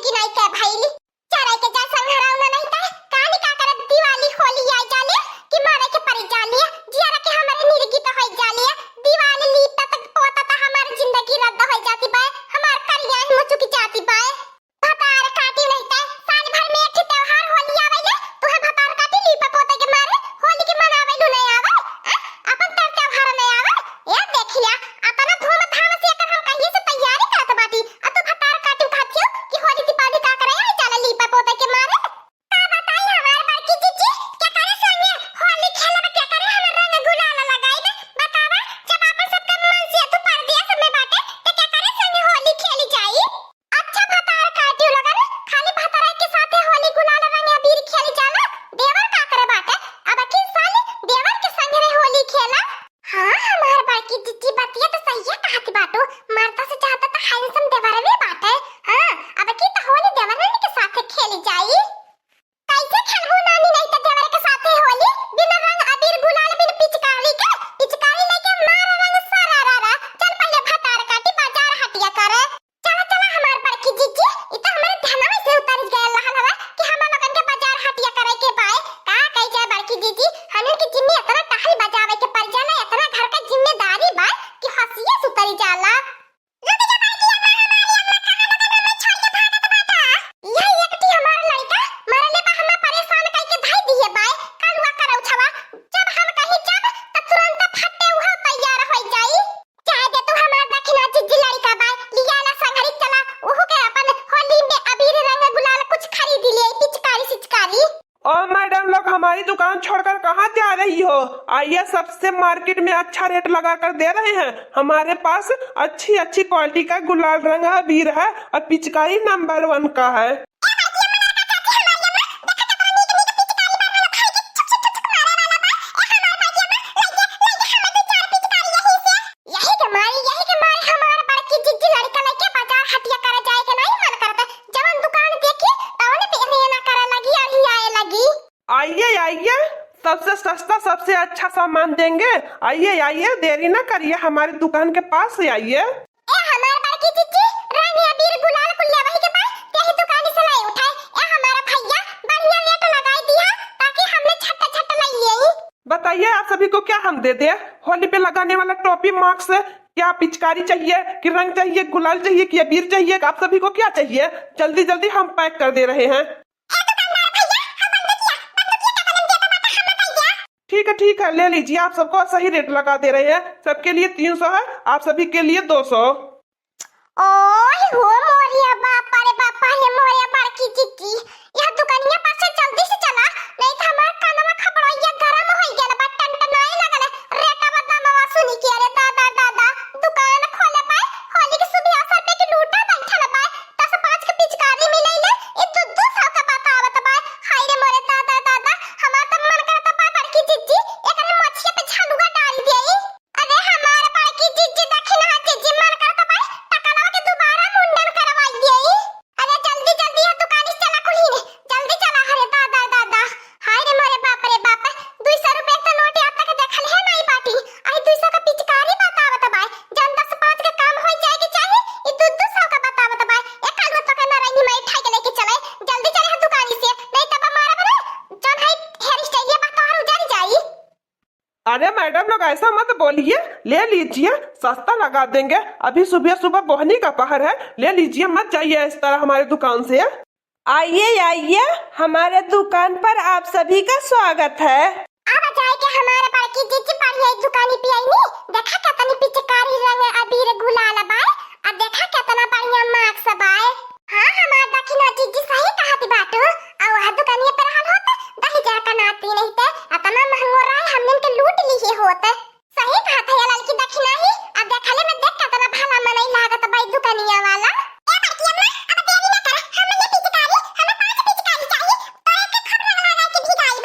की नहीं के भाई चराई के जा संघरावना नहीं ता काली का कर दिवाली होली आ जाले कि मारे के परी जाले जियारा के हमारे निर्गी तो हो जाले दिवाली लीता तक पोता ता हमारी जिंदगी रद्द हो जाती बा हमार करिया हो चुकी जाती बा भतार काटी नहीं ता साल भर में एक त्योहार होली आवेले तू है भतार काटी लीपा पोते के मारे होली के मनावे नु नहीं आवे अपन तर त्योहार नहीं आवे ये देखिया अपना धूम धाम से कर हम कहिए से तैयारी करत बाटी आ तू भतार काटी खातियो कि होली दीपावली का करे है चला लीपा पोते के मारे का बताई हमार बड़की जीजी क्या करे संगे होली खेले में क्या करे हम रंग गुलाल लगाई में बतावा जब अपन सबका मन से तू पर दिया सब में बाटे तो क्या करे संगे होली खेली जाई अच्छा भतार काटी लगा रे खाली भतार के साथ होली गुलाल रंग अबीर खेली जाला देवर का करे बाटे अब किस साल देवर के संगे होली खेला हां हमार बड़की जीजी बतिया तो सही है कहती बाटू मरता से चाहता तो हैंडसम देवर भी बाटे हां अब की तो होली देवर के साथ खेली जाई कैसे खेलबू नानी नहीं तो देवर के साथ होली बिना रंग अबीर गुलाल बिन पिचकारी लेके मार रंग सरारा चल पहले भतार काटी बाजार हटिया करे चला चला हमार बड़की जीजी ई तो हमारे ध्यान में से उतर गया रहल हवा कि हम लोगन के बाजार हटिया करे के पाए का कह जाए बड़की जीजी हमन के जिम्मे इतना टहल बजावे के पड़ जाला इतना घर का जिम्मेदारी बा कि हंसिए सुतरी जाला रुक जा बड़की अम्मा हमारी अम्मा कहां लगा में छोड़ के भागत बाटा यह एकटी हमार लड़का मरले बा हमें परेशान कई के धाई दिए बाय कालवा करौ छवा जब हम कहीं जब त तुरंत फटे उहा तैयार हो जाई चाहे दे तू हमार दखिना जिज्जी लड़का बाय लियाला संगरी चला ओहु के अपन होली में अबीर रंग गुलाल कुछ खरीद लिए पिचकारी और मैडम लोग हमारी दुकान छोड़कर कहाँ जा रही हो? आइए सबसे मार्केट में अच्छा रेट लगा कर दे रहे हैं। हमारे पास अच्छी अच्छी क्वालिटी का गुलाल रंग अबीर है और पिचकारी नंबर 1 का है। आइए आइए सबसे सस्ता सबसे अच्छा सामान देंगे। आइए आइए देरी ना करिए हमारी दुकान के पास से आइए। हमार बड़की जीजी रंग अबीर गुलाल कुल्ला वही के पास यही दुकान से लाई उठाए हमारा भैया बढ़िया रेट लगाई दिया ताकि हमने छट्टा लाई यही। बताइए आप सभी को क्या हम दे दे? होली पे लगाने वाला टोपी मार्क्स क्या पिचकारी चाहिए कि रंग चाहिए गुलाल चाहिए कि अबीर चाहिए? आप सभी को क्या चाहिए? जल्दी जल्दी हम पैक कर दे रहे हैं। ठीक है ले लीजिए। आप सबको सही रेट लगा दे रहे हैं। सबके लिए 300 है, आप सभी के लिए 200। ओए हो मोरिया बापा रे बापा हे मोरिया बड़की जीजी यह दुकानिया पास से जल्दी से चला नहीं तो हमार कानवा खबड़इया गरम होई गेल बा टनटनाई लगल रेटवा दामवा सुनी के रे दादा दुकान खोले पाए होली के सुबह अवसर पे के लूटा बैठल बा 10-5 के पिचकारी मिलैले ई 200 का बतावत बा हाय रे मोरे दादा हमार त मन करता बा बड़की जीजी एकरे मछिया पे झलुआ डाल देई अरे हमार बड़की जीजी दखिना जीजी मन करता बा टकला के दोबारा मुंडन करवाई देई अरे जल्दी जल्दी है दुकान से चला खुली रे जल्दी चला हरे दादा हाय रे मोरे बाप 200 रुपए का नोट आप तक देखल है नहीं बाटी आई 200 का पिचकारी बतावत बा जन 10-5 का काम हो जाए के चाहे ई 200 का बतावत बा एक काल तो के नारायणी में उठा के लेके चले जल्दी चले दुकान से नहीं तब हमारा बना जन है हेयर स्टाइल ये बात और उजड़ जाई। अरे मैडम लोग ऐसा मत बोलिए, ले लीजिए सस्ता लगा देंगे। अभी सुबह सुबह बोहनी का पहर है, ले लीजिए मत जाइए इस तरह हमारे दुकान से। आइए आइए हमारे दुकान पर आप सभी का स्वागत है। अब जाए के हमारे बड़की जीजी बढ़िया एक दुकानी पे आई नी देखा कितनी पिचकारी रंग अबीर गुलाल बा अब देखा कितना बढ़िया मार्क्स बा। हां हमार दखिना जीजी सही कहती बाटू और वह दुकानिया पर रहल होत दही जाका नाती नहीं ते इतना महंगो राय हमने के लूट लिए होत सही कहत है लड़की दखिना ही अब देखले में देख कितना भला मनई लागत भाई दुकानिया वाला। ए बड़की अम्मा अब देरी ना कर हमने पिचकारी हमें 5 पिचकारी चाहिए तो एक खबर लगा के भी गाइब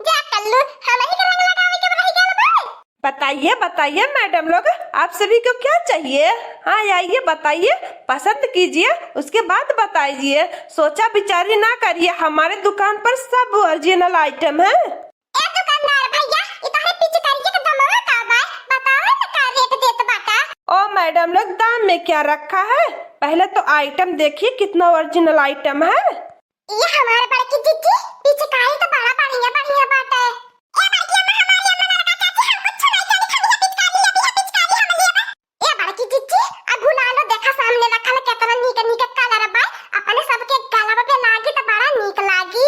जा कल्लू हमें ही रंग लगावे के रही गेल बा। बताइए मैडम लोग आप सभी को क्या चाहिए? हाँ आइए बताइए, पसंद कीजिए उसके बाद बताइए। सोचा विचारी ना करिए, हमारे दुकान पर सब ओरिजिनल आइटम है। ए दुकानदार भैया इतने पिचकारी के दामवा का बा बताओ ना का रेट देत बाटा। ओ मैडम लोग दाम में क्या रखा है, पहले तो आइटम देखिए कितना ओरिजिनल आइटम है। ये हमारे बड़की जीजी पिचकारी तो बड़ा बढ़िया बढ़िया बात है। ए बड़की अम्मा हमारी अम्मा लड़का चाची हम कुछ नहीं जानी खाली ये पिचकारी हम लिए बा। ए बड़की जीजी आ गुलालो देखा सामने रखल केतना नीक नीक कलर बा अपने सबके गलवा पे लागी तो बड़ा नीक लागी।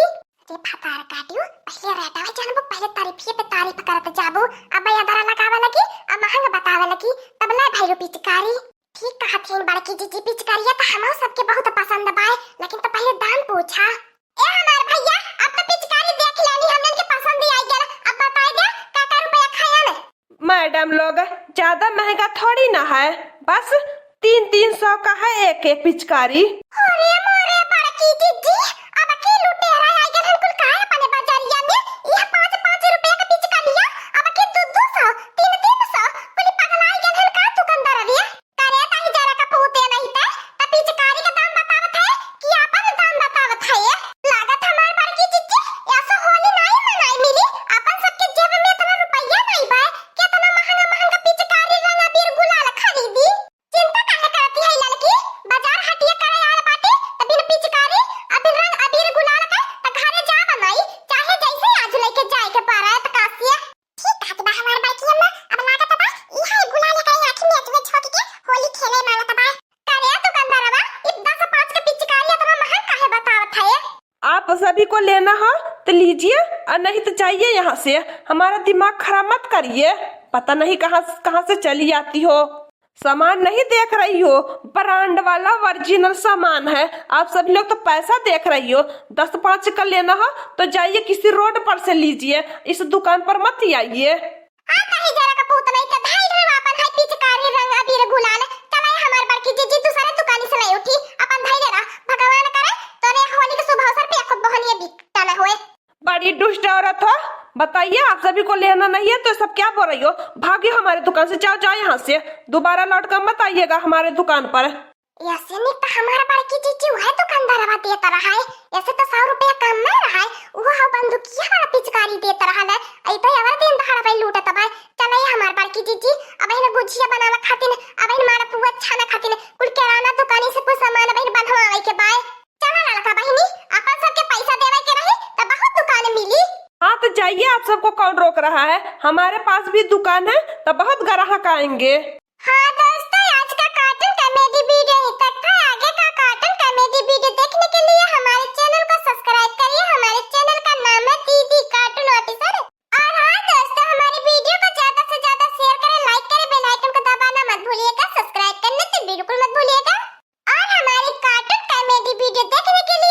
रे फतार काटियो पहले रेटावे जानबो पहले तारीफिए पे तारीफ करत जाबो अब यादरा लगावे लगी अब महंग बतावे लगी तब ले भैरो पिचकारी। ठीक कहा थी बड़की जीजी पिचकारिया तो हमो सबके बहुत पसंद बा लेकिन तो पहले दाम पूछा। ए हमार भैया अब तो पिचकारी देख लेनी हमन के पसंद ही आई गेल अब बताई दे का रुपया खाया में। मैडम लोग ज्यादा महंगा थोड़ी ना है, बस 300 का है एक एक पिचकारी। अरे मोरे बड़की जीजी अब के लुटेरा आई गेल कुल काहे अपने बाजारिया में ये 5 रुपया का पिचकारिया अब के 200 300 कुल पगलाई गेल का दुकानदार रे करे ताही जरा का पूते नहीं ता पिचकारी का दाम बतावत है कि अपन दाम बतावत है। लागत हमार बड़की जीजी ऐसा होली नहीं मनाई मिली अपन सबके जेब में इतना रुपया नहीं बा कितना महंगा महंगा पिचकारी रंग अबीर गुलाल खरीदी। चिंता काहे करती है लड़की बाजार हटिया करे आल बाटे त बिन पिचकारी अबीर रंग अबीर गुलाल का त घरे जा बनाई चाहे जैसे आज लेके जाए के पारा त कासिया। ठीक है बा हमार बड़की अम्मा अब लागत बा ई है गुलाल का आखी में अजमे छोड़ के होली खेले मांगत बा करे दुकानदारवा इ 10 5 के पिचकारी इतना महंगा काहे बतावत है। आप सभी को लेना हो तो लीजिए और नहीं तो जाइए यहाँ से, हमारा दिमाग खराब मत करिए। पता नहीं कहाँ से चली आती हो, सामान नहीं देख रही हो, ब्रांड वाला ओरिजिनल सामान है। आप सभी लोग तो पैसा देख रही हो, 10 5 का लेना हो तो जाइए किसी रोड पर से लीजिए, इस दुकान पर मत आइए। हां कहीं जरा का पूत नहीं त भाई रे अपन है पिचकारी रंग अबीर गुलाल चले हमार बड़की जीजी दूसरे दुकान से ले उठी अपन भाई रे भगवान करे तोरे होली के शुभ अवसर पे खूब बहनिया बिकता ना होए। बड़ी दुष्ट औरत हो, बताइए आप सभी को लेना नहीं है तो सब क्या बोल रही हो, भागिए हमारे दुकान से, जाओ जाओ यहाँ से, दोबारा लौट कर मत आइएगा हमारे दुकान पर। ऐसे नहीं तो हमारा बड़की जीजी वह दुकानदार देता रहा है ऐसे तो 100 रुपया कम में रहा है वो बंदूकिया वाला पिचकारी देता रहा है आई तो यार दिन दहाड़ भाई लूटा तब चले हमार बड़की जीजी अब इन गुजिया बनावा खातिर अब इन मारा पुआ छाना खातिर कुल किराना दुकानी से कुछ सामान अब इन बनवावे के बाय चला लड़का बहिनी अपन सबके पैसा देवे के रही त बहुत दुकान मिली। हाँ तो जाइए, आप सबको कौन रोक रहा है, हमारे पास भी दुकान है तो बहुत ग्राहक आएंगे। हाँ दोस्तों आज का कार्टून कॉमेडी वीडियो यहीं तक था। आगे का कार्टून कॉमेडी वीडियो देखने के लिए हमारे चैनल को सब्सक्राइब करिए। हमारे चैनल का नाम है दीदी कार्टून ऑफिसर। और हाँ दोस्तों हमारी वीडियो को ज्यादा से ज्यादा शेयर करें, लाइक करें, बेल आइकन को दबाना मत भूलिएगा, सब्सक्राइब करने तो बिल्कुल मत भूलिएगा। और हमारी कार्टून कॉमेडी वीडियो देखने के लिए